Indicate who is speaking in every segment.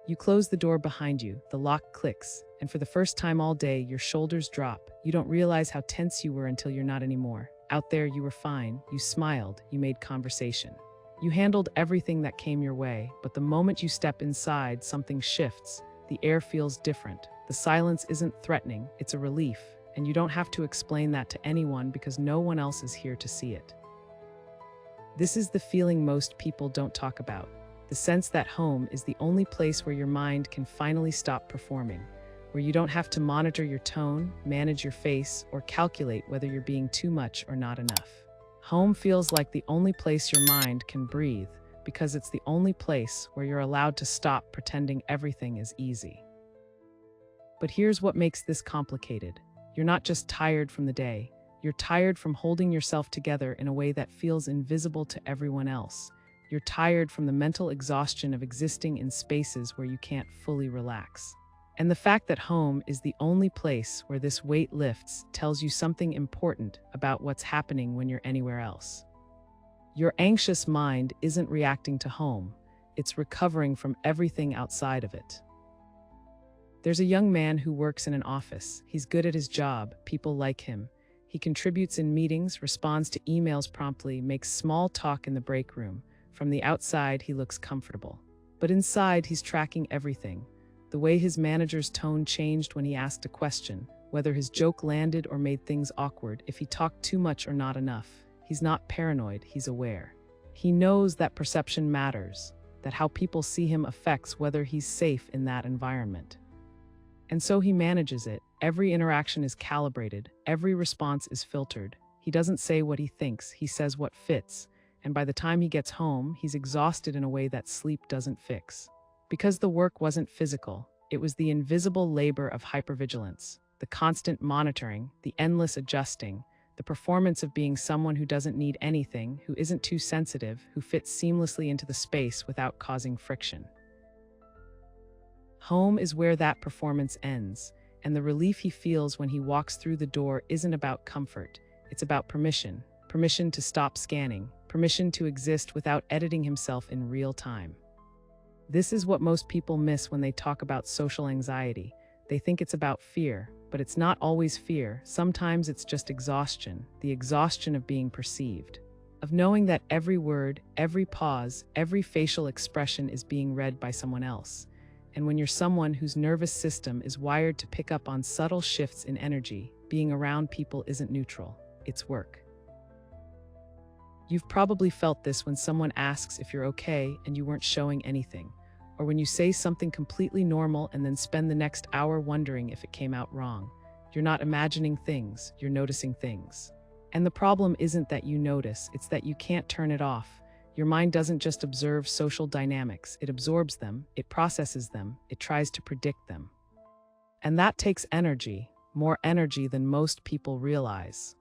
Speaker 1: You close the door behind you, the lock clicks, and for the first time all day, your shoulders drop. You don't realize how tense you were until you're not anymore. Out there, you were fine, you smiled, you made conversation. You handled everything that came your way, but the moment you step inside, something shifts. The air feels different. The silence isn't threatening, it's a relief, and you don't have to explain that to anyone because no one else is here to see it. This is the feeling most people don't talk about. The sense that home is the only place where your mind can finally stop performing, where you don't have to monitor your tone, manage your face, or calculate whether you're being too much or not enough. Home feels like the only place your mind can breathe because it's the only place where you're allowed to stop pretending everything is easy. But here's what makes this complicated. You're not just tired from the day, you're tired from holding yourself together in a way that feels invisible to everyone else. You're tired from the mental exhaustion of existing in spaces where you can't fully relax. And the fact that home is the only place where this weight lifts tells you something important about what's happening when you're anywhere else. Your anxious mind isn't reacting to home, it's recovering from everything outside of it. There's a young man who works in an office. He's good at his job, people like him. He contributes in meetings, responds to emails promptly, makes small talk in the break room. From the outside, he looks comfortable. But inside, he's tracking everything. The way his manager's tone changed when he asked a question, whether his joke landed or made things awkward, if he talked too much or not enough. He's not paranoid, he's aware. He knows that perception matters, that how people see him affects whether he's safe in that environment. And so he manages it. Every interaction is calibrated, every response is filtered. He doesn't say what he thinks, he says what fits. And by the time he gets home, he's exhausted in a way that sleep doesn't fix. Because the work wasn't physical, it was the invisible labor of hypervigilance, the constant monitoring, the endless adjusting, the performance of being someone who doesn't need anything, who isn't too sensitive, who fits seamlessly into the space without causing friction. Home is where that performance ends, and the relief he feels when he walks through the door isn't about comfort, it's about permission. Permission to stop scanning, permission to exist without editing himself in real time. This is what most people miss when they talk about social anxiety. They think it's about fear, but it's not always fear. Sometimes it's just exhaustion, the exhaustion of being perceived, of knowing that every word, every pause, every facial expression is being read by someone else. And when you're someone whose nervous system is wired to pick up on subtle shifts in energy, being around people isn't neutral, it's work. You've probably felt this when someone asks if you're okay and you weren't showing anything, or when you say something completely normal and then spend the next hour wondering if it came out wrong. You're not imagining things, you're noticing things. And the problem isn't that you notice, it's that you can't turn it off. Your mind doesn't just observe social dynamics, it absorbs them, it processes them, it tries to predict them. And that takes energy, more energy than most people realize.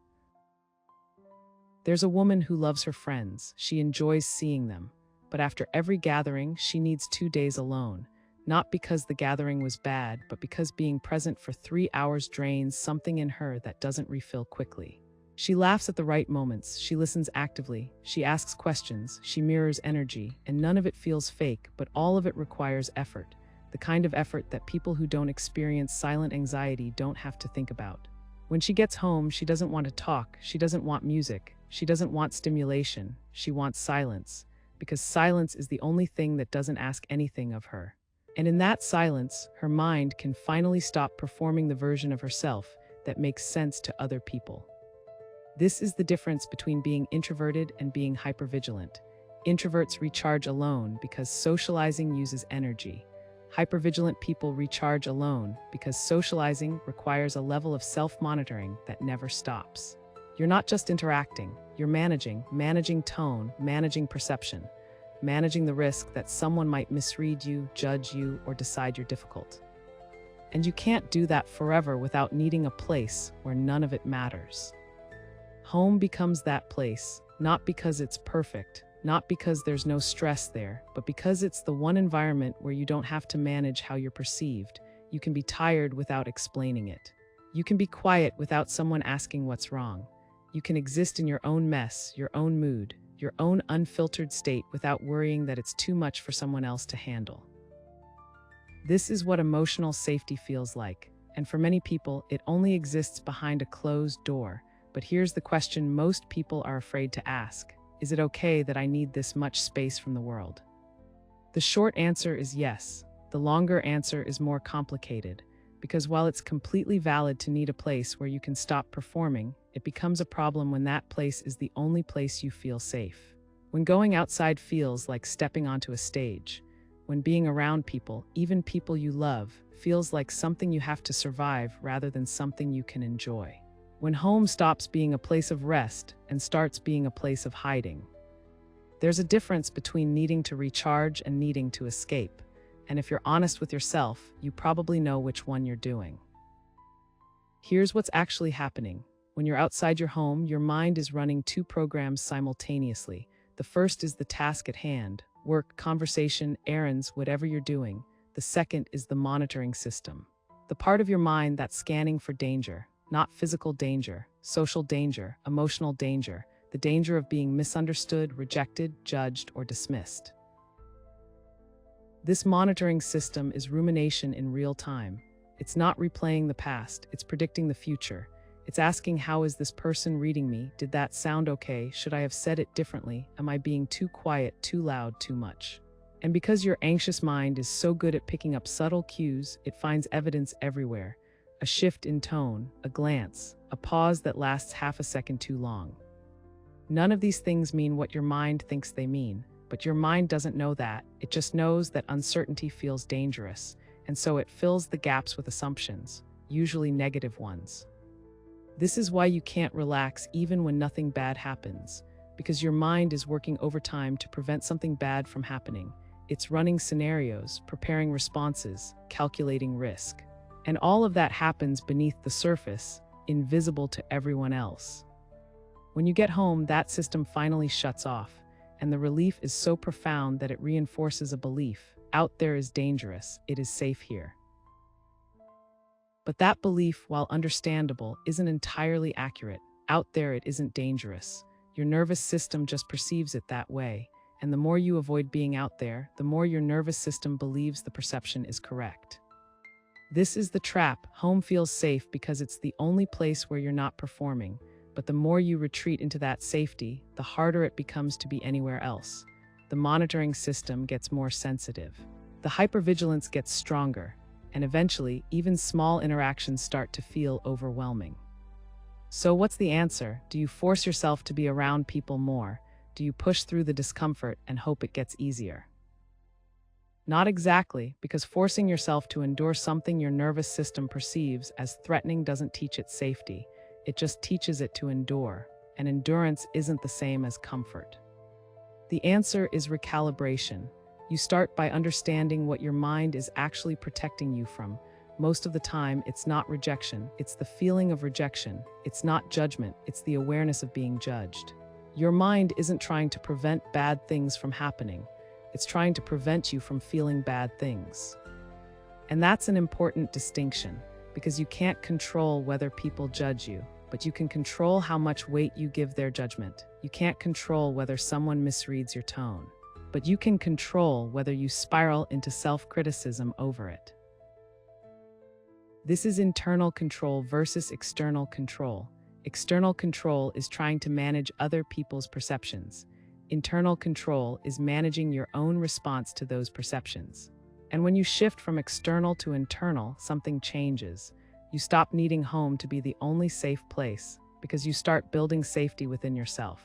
Speaker 1: There's a woman who loves her friends. She enjoys seeing them. But after every gathering, she needs 2 days alone. Not because the gathering was bad, but because being present for 3 hours drains something in her that doesn't refill quickly. She laughs at the right moments. She listens actively. She asks questions. She mirrors energy. And none of it feels fake, but all of it requires effort. The kind of effort that people who don't experience silent anxiety don't have to think about. When she gets home, she doesn't want to talk. She doesn't want music. She doesn't want stimulation, she wants silence, because silence is the only thing that doesn't ask anything of her. And in that silence, her mind can finally stop performing the version of herself that makes sense to other people. This is the difference between being introverted and being hypervigilant. Introverts recharge alone because socializing uses energy. Hypervigilant people recharge alone because socializing requires a level of self-monitoring that never stops. You're not just interacting, you're managing tone, managing perception, managing the risk that someone might misread you, judge you, or decide you're difficult. And you can't do that forever without needing a place where none of it matters. Home becomes that place, not because it's perfect, not because there's no stress there, but because it's the one environment where you don't have to manage how you're perceived. You can be tired without explaining it. You can be quiet without someone asking what's wrong. You can exist in your own mess, your own mood, your own unfiltered state without worrying that it's too much for someone else to handle. This is what emotional safety feels like, and for many people, it only exists behind a closed door. But here's the question most people are afraid to ask. Is it okay that I need this much space from the world? The short answer is yes. The longer answer is more complicated, because while it's completely valid to need a place where you can stop performing, it becomes a problem when that place is the only place you feel safe. When going outside feels like stepping onto a stage, when being around people, even people you love, feels like something you have to survive rather than something you can enjoy. When home stops being a place of rest and starts being a place of hiding. There's a difference between needing to recharge and needing to escape. And if you're honest with yourself, you probably know which one you're doing. Here's what's actually happening. When you're outside your home, your mind is running two programs simultaneously. The first is the task at hand, work, conversation, errands, whatever you're doing. The second is the monitoring system. The part of your mind that's scanning for danger, not physical danger, social danger, emotional danger, the danger of being misunderstood, rejected, judged, or dismissed. This monitoring system is rumination in real time. It's not replaying the past, it's predicting the future. It's asking, how is this person reading me? Did that sound okay? Should I have said it differently? Am I being too quiet, too loud, too much? And because your anxious mind is so good at picking up subtle cues, it finds evidence everywhere. A shift in tone, a glance, a pause that lasts half a second too long. None of these things mean what your mind thinks they mean, but your mind doesn't know that. It just knows that uncertainty feels dangerous, and so it fills the gaps with assumptions, usually negative ones. This is why you can't relax even when nothing bad happens, because your mind is working overtime to prevent something bad from happening. It's running scenarios, preparing responses, calculating risk. And all of that happens beneath the surface, invisible to everyone else. When you get home, that system finally shuts off, and the relief is so profound that it reinforces a belief. Out there is dangerous, it is safe here. But that belief, while understandable, isn't entirely accurate. Out there it isn't dangerous. Your nervous system just perceives it that way, and the more you avoid being out there, the more your nervous system believes the perception is correct. This is the trap. Home feels safe because it's the only place where you're not performing, but the more you retreat into that safety, the harder it becomes to be anywhere else. The monitoring system gets more sensitive. The hypervigilance gets stronger, and eventually, even small interactions start to feel overwhelming. So what's the answer? Do you force yourself to be around people more? Do you push through the discomfort and hope it gets easier? Not exactly, because forcing yourself to endure something your nervous system perceives as threatening doesn't teach it safety. It just teaches it to endure, and endurance isn't the same as comfort. The answer is recalibration. You start by understanding what your mind is actually protecting you from. Most of the time, it's not rejection, it's the feeling of rejection. It's not judgment, it's the awareness of being judged. Your mind isn't trying to prevent bad things from happening. It's trying to prevent you from feeling bad things. And that's an important distinction, because you can't control whether people judge you, but you can control how much weight you give their judgment. You can't control whether someone misreads your tone, but you can control whether you spiral into self-criticism over it. This is internal control versus external control. External control is trying to manage other people's perceptions. Internal control is managing your own response to those perceptions. And when you shift from external to internal, something changes. You stop needing home to be the only safe place, because you start building safety within yourself.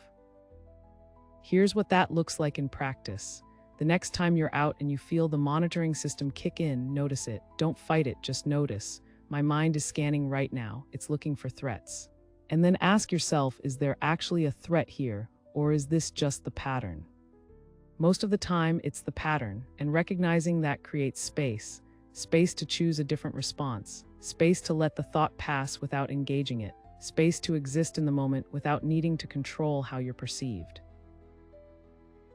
Speaker 1: Here's what that looks like in practice. The next time you're out and you feel the monitoring system kick in, notice it. Don't fight it, just notice. My mind is scanning right now. It's looking for threats. And then ask yourself, is there actually a threat here, or is this just the pattern? Most of the time, it's the pattern, and recognizing that creates space. Space to choose a different response. Space to let the thought pass without engaging it. Space to exist in the moment without needing to control how you're perceived.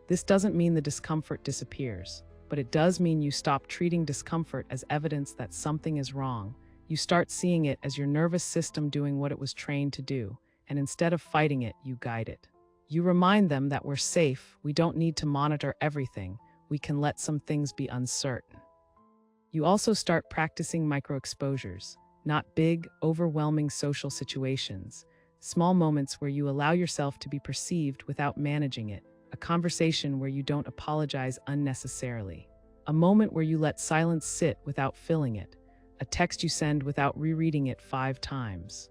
Speaker 1: This doesn't mean the discomfort disappears, but it does mean you stop treating discomfort as evidence that something is wrong. You start seeing it as your nervous system doing what it was trained to do, and instead of fighting it, you guide it. You remind them that we're safe, we don't need to monitor everything, we can let some things be uncertain. You also start practicing micro-exposures, not big, overwhelming social situations, small moments where you allow yourself to be perceived without managing it, a conversation where you don't apologize unnecessarily, a moment where you let silence sit without filling it, a text you send without rereading it 5 times.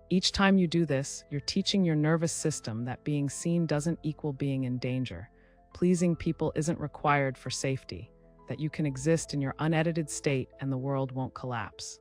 Speaker 1: Each time you do this, you're teaching your nervous system that being seen doesn't equal being in danger. Pleasing people isn't required for safety, that you can exist in your unedited state and the world won't collapse.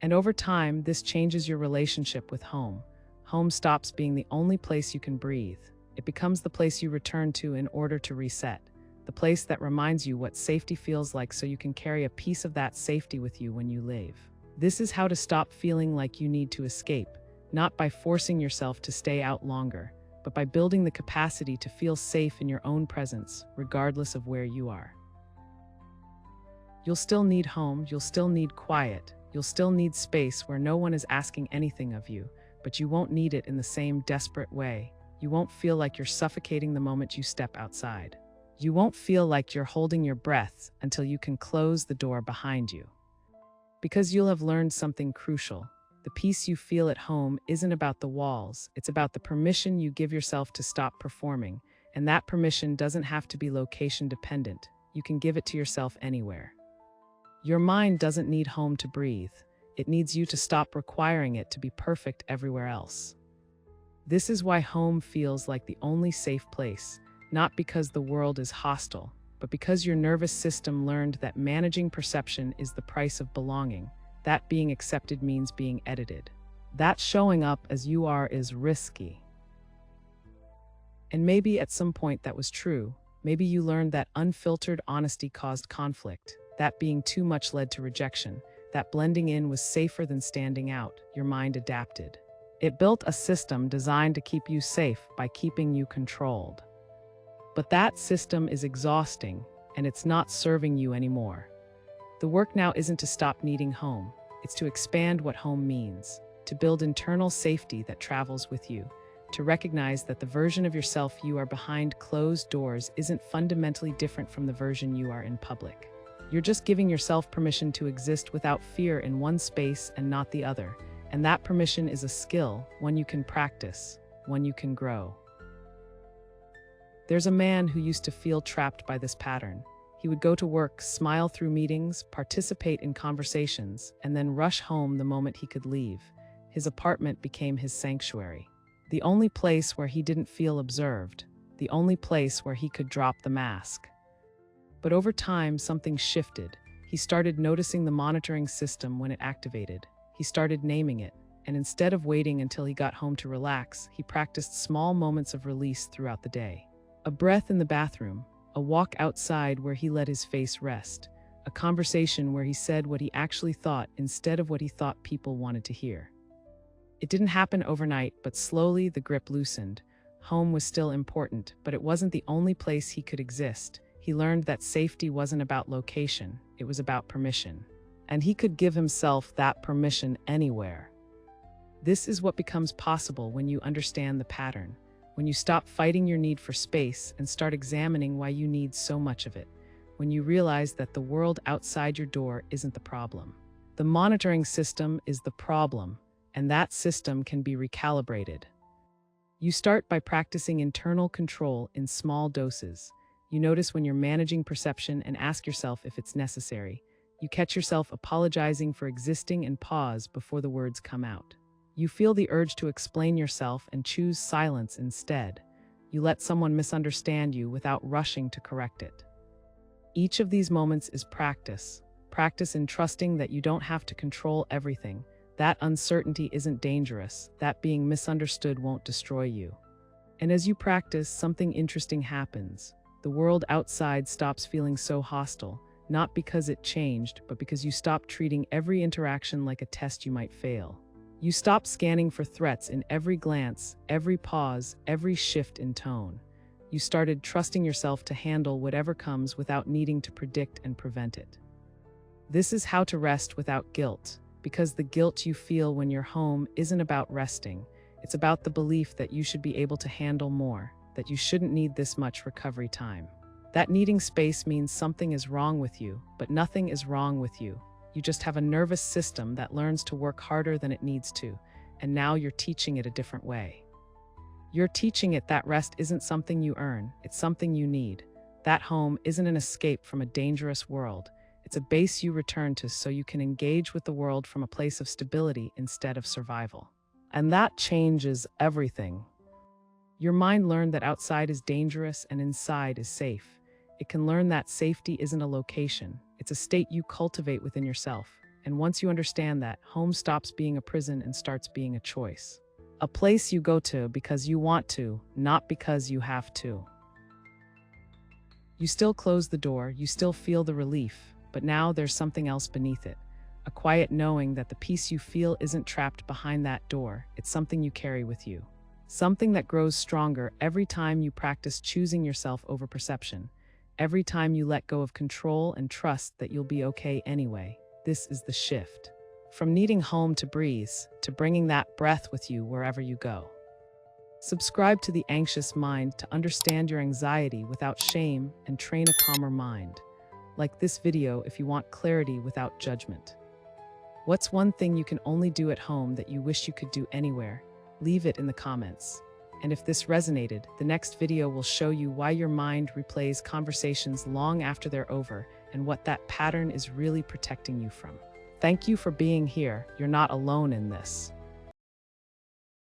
Speaker 1: And over time, this changes your relationship with home. Home stops being the only place you can breathe. It becomes the place you return to in order to reset, the place that reminds you what safety feels like so you can carry a piece of that safety with you when you leave. This is how to stop feeling like you need to escape, not by forcing yourself to stay out longer, but by building the capacity to feel safe in your own presence, regardless of where you are. You'll still need home, you'll still need quiet, you'll still need space where no one is asking anything of you, but you won't need it in the same desperate way. You won't feel like you're suffocating the moment you step outside. You won't feel like you're holding your breath until you can close the door behind you. Because you'll have learned something crucial. The peace you feel at home isn't about the walls, it's about the permission you give yourself to stop performing, and that permission doesn't have to be location dependent. You can give it to yourself anywhere. Your mind doesn't need home to breathe. It needs you to stop requiring it to be perfect everywhere else. This is why home feels like the only safe place, not because the world is hostile, but because your nervous system learned that managing perception is the price of belonging, that being accepted means being edited. That showing up as you are is risky. And maybe at some point that was true. Maybe you learned that unfiltered honesty caused conflict, that being too much led to rejection, that blending in was safer than standing out. Your mind adapted. It built a system designed to keep you safe by keeping you controlled. But that system is exhausting, and it's not serving you anymore. The work now isn't to stop needing home, it's to expand what home means, to build internal safety that travels with you, to recognize that the version of yourself you are behind closed doors isn't fundamentally different from the version you are in public. You're just giving yourself permission to exist without fear in one space and not the other, and that permission is a skill, one you can practice, one you can grow. There's a man who used to feel trapped by this pattern. He would go to work, smile through meetings, participate in conversations, and then rush home the moment he could leave. His apartment became his sanctuary. The only place where he didn't feel observed. The only place where he could drop the mask. But over time, something shifted. He started noticing the monitoring system when it activated. He started naming it. And instead of waiting until he got home to relax, he practiced small moments of release throughout the day. A breath in the bathroom, a walk outside where he let his face rest, a conversation where he said what he actually thought instead of what he thought people wanted to hear. It didn't happen overnight, but slowly the grip loosened. Home was still important, but it wasn't the only place he could exist. He learned that safety wasn't about location, it was about permission. And he could give himself that permission anywhere. This is what becomes possible when you understand the pattern. When you stop fighting your need for space and start examining why you need so much of it. When you realize that the world outside your door isn't the problem. The monitoring system is the problem, and that system can be recalibrated. You start by practicing internal control in small doses. You notice when you're managing perception and ask yourself if it's necessary. You catch yourself apologizing for existing and pause before the words come out. You feel the urge to explain yourself and choose silence instead. You let someone misunderstand you without rushing to correct it. Each of these moments is practice. Practice in trusting that you don't have to control everything. That uncertainty isn't dangerous. That being misunderstood won't destroy you. And as you practice, something interesting happens. The world outside stops feeling so hostile, not because it changed, but because you stop treating every interaction like a test you might fail. You stop scanning for threats in every glance, every pause, every shift in tone. You started trusting yourself to handle whatever comes without needing to predict and prevent it. This is how to rest without guilt, because the guilt you feel when you're home isn't about resting. It's about the belief that you should be able to handle more, that you shouldn't need this much recovery time. That needing space means something is wrong with you, but nothing is wrong with you. You just have a nervous system that learns to work harder than it needs to, and now you're teaching it a different way. You're teaching it that rest isn't something you earn, it's something you need. That home isn't an escape from a dangerous world. It's a base you return to so you can engage with the world from a place of stability instead of survival. And that changes everything. Your mind learned that outside is dangerous and inside is safe. It can learn that safety isn't a location. It's a state you cultivate within yourself. And once you understand that, home stops being a prison and starts being a choice. A place you go to because you want to, not because you have to. You still close the door, you still feel the relief, but now there's something else beneath it. A quiet knowing that the peace you feel isn't trapped behind that door, it's something you carry with you. Something that grows stronger every time you practice choosing yourself over perception. Every time you let go of control and trust that you'll be okay anyway. This is the shift. From needing home to breeze, to bringing that breath with you wherever you go. Subscribe to The Anxious Mind to understand your anxiety without shame and train a calmer mind. Like this video if you want clarity without judgment. What's one thing you can only do at home that you wish you could do anywhere? Leave it in the comments. And if this resonated, the next video will show you why your mind replays conversations long after they're over and what that pattern is really protecting you from. Thank you for being here. You're not alone in this.